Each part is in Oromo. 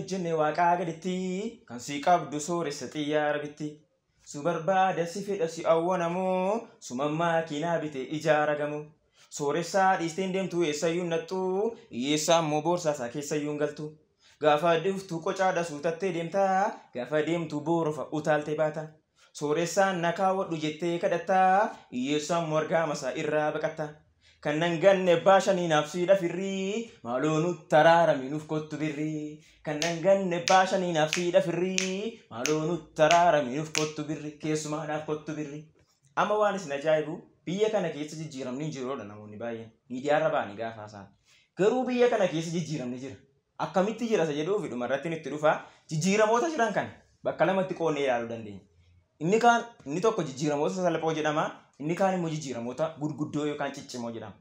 hojjenne waaqaa gaditti kan si qabdu sooressa xiyyaara bitti su barbaada si fedha si awwanamoo sumammaa kiinaa bite ijaara gamoo sooressaa dhiisteen deemtu eessayyuu nattu hiyyeessaa immoo boorsaasaa keessayyuu galtu gaafa dhuftu qocaadha suutattee deemtaa gaafa deemtu boorofa utaaltee baata sooressaan nakaawwadhu jettee kadhattaa hiyyeessaan morgaa masaa irraa baqatta kan nan ganne baashanii naafsiidha firrii maaloonu taraarami nuuf kottu birrii kan nan ganne baashanii naafsiidha firrii maaloonu taraarami nuuf kottu birrii keessumaadhaaf kottu birrii amma waan isin ajaa'ibu biyya kana keessa jijjiiramni jiroodha namoonni baay'een miidiyaarra ba'anii gaafaasaa garuu biyya kana keessa jijjiiramni jira akkamitti jira isa jedhuufi dhumarratti itti dhufa jijjiiramoota jiran kan bakka lamatti qoonnee ilaaluu dandeenya inni tokko jijjiiramoota sasalphoo jedhama inni kaan immoo jijjiiramoota gurguddoo yookaan ciccimoo jedhama.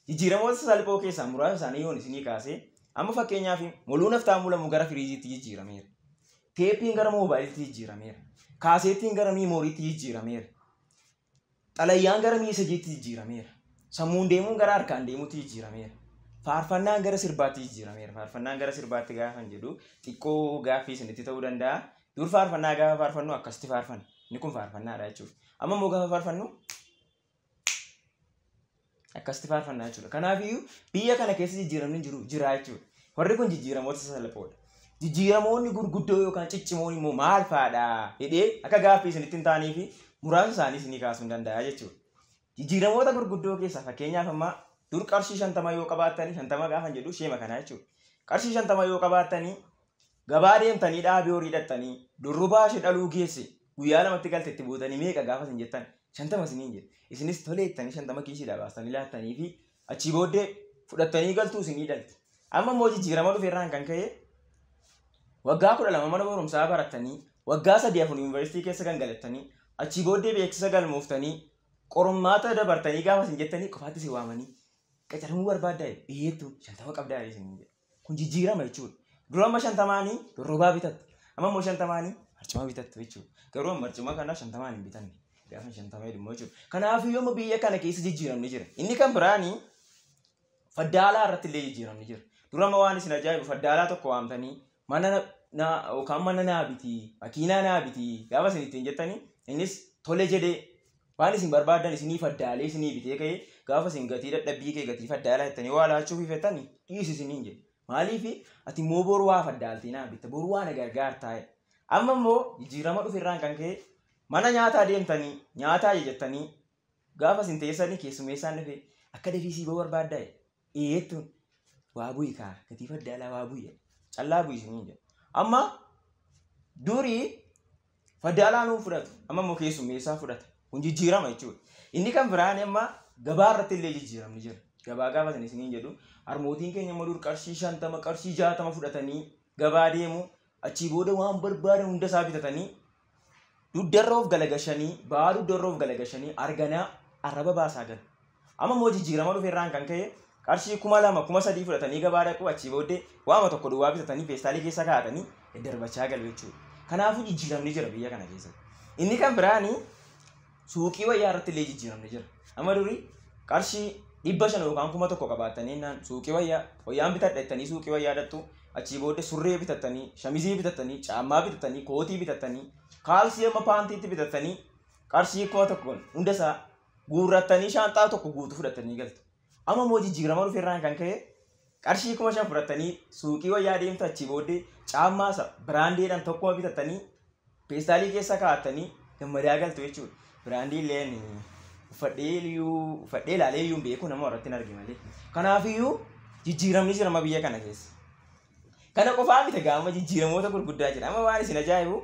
Jijjiiramoota sasalphoo keessaa muraasa isaanii yoon isinii kaasee amma fakkeenyaaf moluu naftaa mulamu gara firiijiitti jijjiirameera. Teeppiin gara moobaayiliitti jijjiirameera. Kaaseettiin gara miimooriitti jijjiirameera. Xalayyaan gara miisajiitti jijjiirameera. Sammuun deemuun gara harkaan deemuutti jijjiirameera. Faarfannaan gara sirbaatti jijjiirameera. Faarfannaan gara sirbaatti gaafan jedhu xiqqoo gaaffii isinitti ta'uu danda'a. Dur faarfannaa gaafa faarfannu akkasitti faarfanna. Inni kun faarfannaadha jechuudha. Amma immoo gaafa faarfannu akkasitti faarfannaa jechuudha. Kanaafiyyuu biyya kana keessa jijjiiramni jira jechuudha. Warri kun jijjiiramoota sasalphoodha. Jijjiiramoonni gurguddoo yookaan ciccimoon immoo maal fa'aadha jedhee akka gaaffii isinitti hin taanee fi muraasa isaanii isinii kaasuu hin danda'a jechuudha. Jijjiiramoota gurguddoo keessaa fakkeenyaaf amma dur qarshii 50 yoo qabaattanii 50 gaafan jedhu sheema kanaa jechuudha. Qarshii 50 yoo qabaattanii gabaa deemtanii dhaabii horii hidhattanii durrubaa ishee dhaluu geesse guyyaa lamatti galte itti buutanii meeqa gaafa isin jettan 50 isiniin jedhe. Isinis toleettanii 50 kiisiidhaa baastanii laattanii fi achii booddee fudhattanii galtuu isinii dhalti. Amma immoo jijjiirama dhufeerraan kan ka'e waggaa 12 mana barumsaa barattanii waggaa 3 afur yuunivarsiitii keessa kan galattanii achii booddee beeksisa galmooftanii qormaata dabartanii gaafa isin jettanii qofaatti si waamanii qacaramuu barbaaddaa dhiyeettu 50 qabdaa isiniin jedhe. Kun jijjiirama jechuudha. Dura amma 50 dorrobaa bitatte. Amma immoo 50 marcuma bitattu jechuudha. Garuu marcuma kana 50 hin bitanne. Gaafa 50 dhimmoo jechuudha. Kanaafuu yooma biyya kana keessa jijjiiramni jira. Inni kan biraanii faddaalaa irratti illee jijjiiramni jira. Dura amma waan isin ajaa'ibu faddaalaa tokko waamtanii mana yookaan mana naa bitii makiinaa naa bitii gaafa isin ittiin jettanii innis tole jedhee waan isin barbaadan isinii faddaalee isinii bitee ka'ee gaafa isin gatii dadhabbii kee gatii faddaalaa jettanii waa laachuuf ifettanii dhiisi isiniin jedhe. Maaliif ati immoo boru waa faddaaltii naa bitta boru waa na gargaar taa'e. Amma immoo jijjiirama dhufirraan kan ka'e mana nyaataa deemtanii nyaataa jettanii gaafa isin teessanii keessummeessaan dhufe akka defiisii boo barbaaddaa eeyyeettuun waa bu'i kaa gatii faddaalaa waa bu'i callaa bu'i isinii jedha. Amma durii faddaalaa nuu fudhatu amma immoo keessummeessaa fudhata. Kun jijjiirama jechuudha. Inni kan biraan amma gabaa irratti illee jijjiiramni jira. Gabaa gaafa isin isiniin jedhu harmootiin keenya immoo dur qarshii 50 qarshii 60 fudhatanii gabaa deemu achii booda waan barbaadan hunda isaa bitatanii duddarroof galagashanii ba'aa duddarroof galagashanii arganaa arraba baasaa galu. Amma immoo jijjiirama dhufeerraan kan ka'e qarshii 2000 3000 fudhatanii gabaa dhaqu achii booddee waama tokko duwwaa bitatanii feestaalii keessa kaa'atanii darbachaa galu jechuudha. Kanaafuu jijjiiramni jira biyya kana keessatti. Inni kan biraanii suuqii wayyaa irratti illee jijjiiramni jira. Amma durii qarshii 500 yookaan 1000 qabaattanii naan suuqii wayyaan bitadha jettanii suuqii wayyaa dhattu achii booddee surree bitattanii shamizii bitattanii caammaa bitattanii kootii bitattanii kaalsii amma paantiitti bitattanii qarshii 1000 hunda isaa guurrattanii shaanxaa tokko guutu fudhattanii galtu. Amma immoo jijjiirama dhufeerraan kan ka'e qarshii 5,000 fudhattanii suuqii wayyaa deemtu achii booddee caammaa isa biraandiidhaan tokkuma bitattanii feestaalii keessa kaa'attanii gammadaa galtu jechuudha. Biraandii illee uffadhee ilaalee iyyuu beeku nama irratti hin arge malee. Kanaafiyyuu jijjiiramni jira biyya kana keessa. Kana qofaa miti gaama jijjiiramoota gurguddaa jira. Amma waan isin ajaa'ibu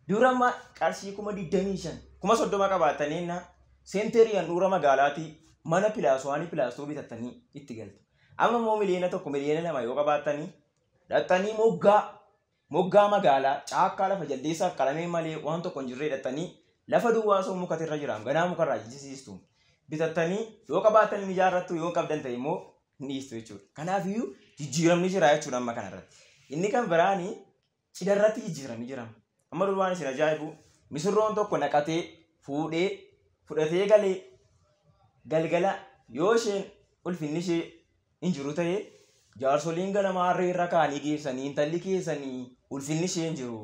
dura amma qarshii 25,000 30 qabaattanii seenteeriyaan dhuura magaalaatii mana pilaaswaanii pilaastuu bitattanii itti galtu. Amma immoo miliyoona 1 miliyoona 2 yoo qabaattanii dhattanii moggaa magaalaa caakkaa lafa jaldeessaa qalamee malee waan tokko hin jirre dhattanii lafa duwwaa soo mukatirra jiraam ganaa mukarraa jijjiisiistu bitattanii yoo qabaattanii ijaarrattu yoo qabdan ta'e immoo ni dhiistu jechuudha. Kanaafiyyuu jijjiiramni jira jechuudha amma kanarratti. Inni kan biraanii cidarratti jijjiiramni jira. Amma dur waan isin ajaa'ibu misirroon tokko naqatee fudhatee galgala yoo isheen ulfinni ishee hin jiru ta'e Jaarsoliin ganama harree irra kaanii geessanii intalli keessanii ulfinni isheen jiru.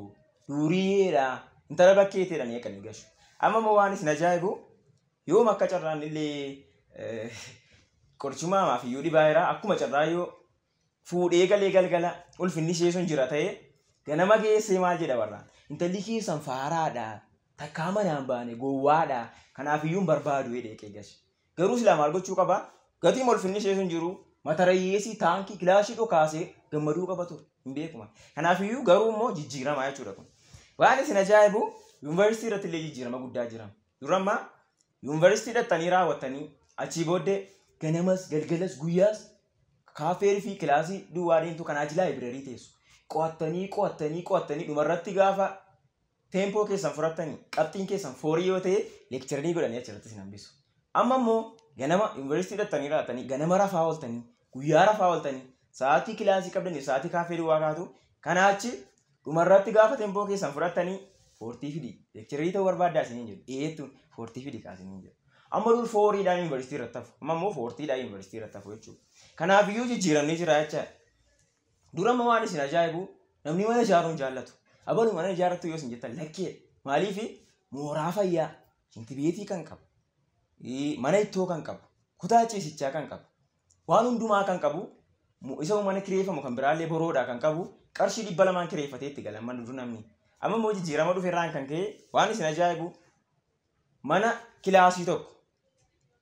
Duriyeedha. Intala bakkeettiidhaan eeqanii gashu. Amma immoo waan isin ajaa'ibu yoom akka carraan illee qorchumaa fi yoo dhibaayiraa akkuma carraa yoo fuudhee galee galgala ulfinni ishee sun jira ta'e ganama geessee maal jedha warraan. Intalli keessan faaraadha. Takkaa manaan baane gowwaadha. Kanaaf iyyuu barbaadu eeqee gashi. Garuu silaa maal gochuu qaba? Gatiin ulfinni ishee sun jiru matarayyeesii taankii kilaashii dhokaasee gammaduu qaba ture. Hin beekuma. Kanaaf iyyuu garuu immoo jijjiiramaa jechuudha kun. Waan isin ajaa'ibu yuunivarsiitii irratti illee jijjiirama guddaa jira. Durammaa yuunivarsiitii dhattanii raawwattanii achii booddee ganamas galgalas guyyaas kaafee fi kilaasii duwwaa deemtu kanaa jilaa libraarii teessu. Qo'attanii dhumarratti gaafa teempoo keessan fudhattanii qabxiin keessan foorii yoo ta'e leekcharii godhanii achirratti isin hambisu. Amma immoo ganama yuunivarsiitii dhattanii raawwattanii ganama rafaa ooltanii guyyaa rafaa ooltanii sa'aatii kilaasii qabdanii sa'aatii kaafee duwwaa kaatu kanaa achi dhumarratti gaafa teempoo keessan fudhattanii foortii fidi leekcharii ta'uu barbaaddaa isiniin jedhu dhiyeettuun foortii fidi kaasiniin jedhu. Amma dur fooriidhaan yuunivarsiitii irratti hafu amma immoo foortiidhaan yuunivarsiitii irratti hafu jechuudha. Kanaaf iyyuu jijjiiramni jira jechaadha. Durama waan isin ajaa'ibu namni mana ijaaruun jaallatu. Abaluu mana ijaarrattu yoo isin jettan lakkee maaliif mooraa fayyaa shintibeetii kan qabu mana ittoo kan qabu kutaa ciisichaa kan qabu waan hundumaa kan qabu isa mana kireeffamu kan biraallee boroodhaa kan qabu qarshii 200 kireeffatee itti galan manni dur namni. Amma immoo jijjiirama dhufeerraan kan ka'e waan isin ajaa'ibu mana kilaasii tokko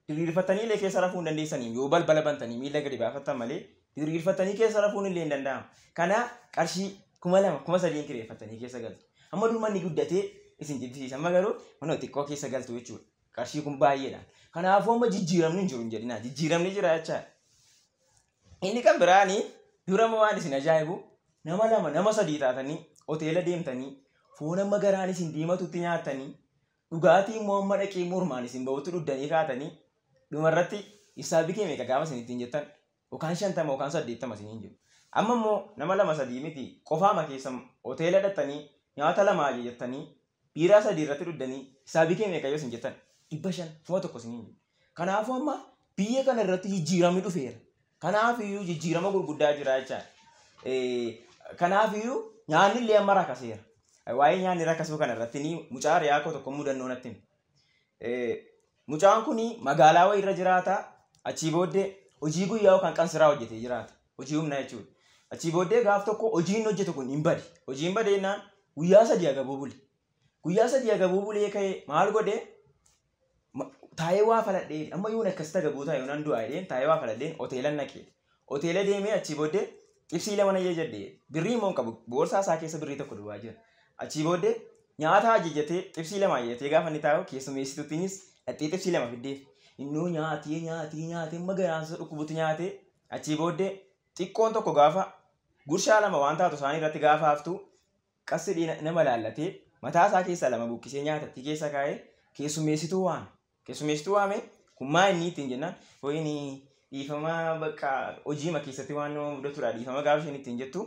diriirfatanii illee keessa rafuun dandeessanii yoo balbala bantanii miila gadi baafattan malee diriirfatanii keessa rafuun illee hin danda'amu. Kana qarshii 2,000 3,000 kireeffatanii keessa galtu. Amma dur manni guddatee isin jibbisiisa. Amma garuu mana xiqqoo keessa galtu jechuudha. Qarshii kun baay'eedha. Kanaafuu amma jijjiiramni hin jiru hin jedhina. Jijjiiramni jira jechaadha. Inni kan biraani durama waan isin ajaa'ibu nama 2 nama 3 taatanii hoteela deemtanii foon amma garaan isin diimatutti nyaattanii dhugaatii immoo amma dhaqee mormaan isin ba'utti dhuddanii kaatanii dhumarratti ibsaabii kee meeqa gaafa isin ittiin jettan yookaan 50 yookaan 80 isiniin jiru. Amma immoo nama 2 3 miti qofaama keessa hoteela dhattanii nyaata 2 jettanii biiraa 3 irratti dhuddanii ibsaabii kee meeqa yoo isin jettan 500 1 isiniin jiru. Kanaafuu amma biyya kana irratti jijjiiramni dhufeera. Kanaaf iyyuu jijjiirama gurguddaa jira jechaadha. Kanaaf iyyuu nyaanni illee amma rakaseera. Waa'ee nyaanni rakasuu kana irratti ni mucaa riyaakoo tokko mudannoo natti hima. Mucaan kun magaalaa wayii irra jiraata. Achii booddee hojii guyyaa yookaan qansiraa hojjetee jiraata. Hojii humnaa jechuudha. Achii booddee gaaf tokko hojiin hojjetu kun hin bade. Hojiin badee jennaan guyyaa 3 agabuu bule. Guyyaa 3 agabuu bulee ka'ee maal godhee taa'ee waa faladhee amma yoon akkasii agabuu taa'ee yoon du'aa jedheen taa'ee waa faladheen hoteela naqee. Hoteela deemee achii booddee xibsii 2 nayyee jedhee birrii immoo qabu boorsaa isaa keessa birrii tokko duwwaa jira. Achii booddee nyaata ajajatee xibsii 2 ajajatee gaafa inni taa'u keessummeessituuttiinis dhattee xibsii 2 fiddeef. Innoo nyaatee magaraansa dhukkubutti nyaatee achii booddee xiqqoon tokko gaafa gurshaa 2 waan taatu isaanii irratti gaafa haftu qassi nama laallatee mataa isaa keessaa 2 buqqisee nyaatatti keessa kaa'ee keessummeessituu waame. Keessummeessituu waame kun maa inni ittiin jennaan wayini dhiifama bakka hojii keessatti waan nama mudatudha dhiifama gaafa isheen ittiin jettu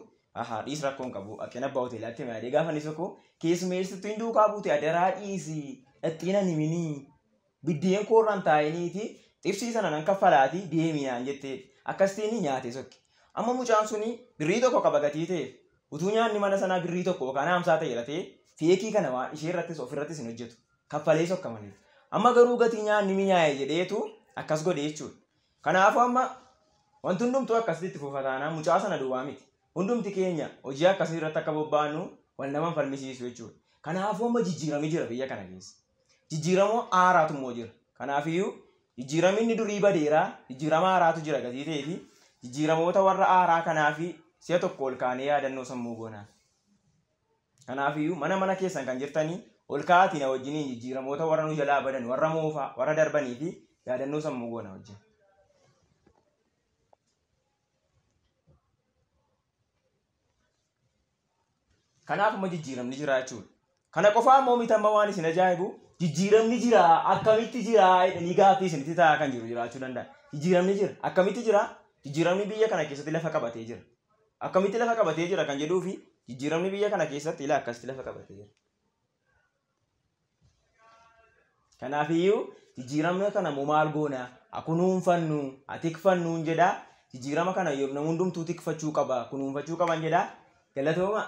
dhiis rakkoon qabu akkeen abbaa hoteelaatti maadee gaafa inni tokko keessummeessituu hin duukaa buute adaraa dhiisi dhaxxiina niminii biddeen koorraan taa'iniiti xibsii sana nan kaffalaati deemiyaan jettee akkasitiin nyaate sokki. Amma mucaan suni birrii tokko qaba gatii ta'e utuu nyaanni mana sanaa birrii tokko yookaan 50 ta'e latee feekii kana waan ishee irrattis ofirrattis hin hojjetu kaffalee sokka malee. Amma garuu gatii nyaanni minyaa'e jedheetu akkas godhe jechuudha. Kanaafuu amma wanti hundumtuu akkasitti fufataanaa mucaa sana duwwaa miti. Hundumti keenya hojii akkasii irratti akka bobbaanu wal nama falmisiisu jechuudha. Kanaafuu amma jijjiiramni jira biyya kana keessa. Jijjiiramoo haaraatu immoo jira. Kanaafiyyuu jijjiiramni inni durii badeeraa jijjiirama haaraatu jira gatii ta'ee fi jijjiiramoota warra haaraa kanaa fi si'a tokko ol kaanee yaadannoo sammuu goonaa. Kanaafiyyuu mana keessan kan jirtanii ol kaa'atiin wajjiniin jijjiiramoota warra nu jalaa badan warra moofaa warra darbanii fi yaadannoo sammuu goona wajjin. Kanaaf amma jijjiiramni jira jechuudha. Kana qofaa immoo miti amma waan isin ajaa'ibu jijjiiramni jira akkamitti jira jedhanii gaaffii isinitti taa'aa kan jiru jiraachuu danda'a. Jijjiiramni jira akkamitti jira jijjiiramni biyya kana keessatti lafa qabatee jira. Akkamitti lafa qabatee jira kan jedhuu fi jijjiiramni biyya kana keessatti ilaa akkasitti lafa qabatee jira. Kanaafiyyuu jijjiiramni kana maal goona akunuunfannu atikfannuun jedhaa jijjiirama kana yoo namni hundumtuu tikfachuu qaba kunuunfachuu qaban jedha galatooma.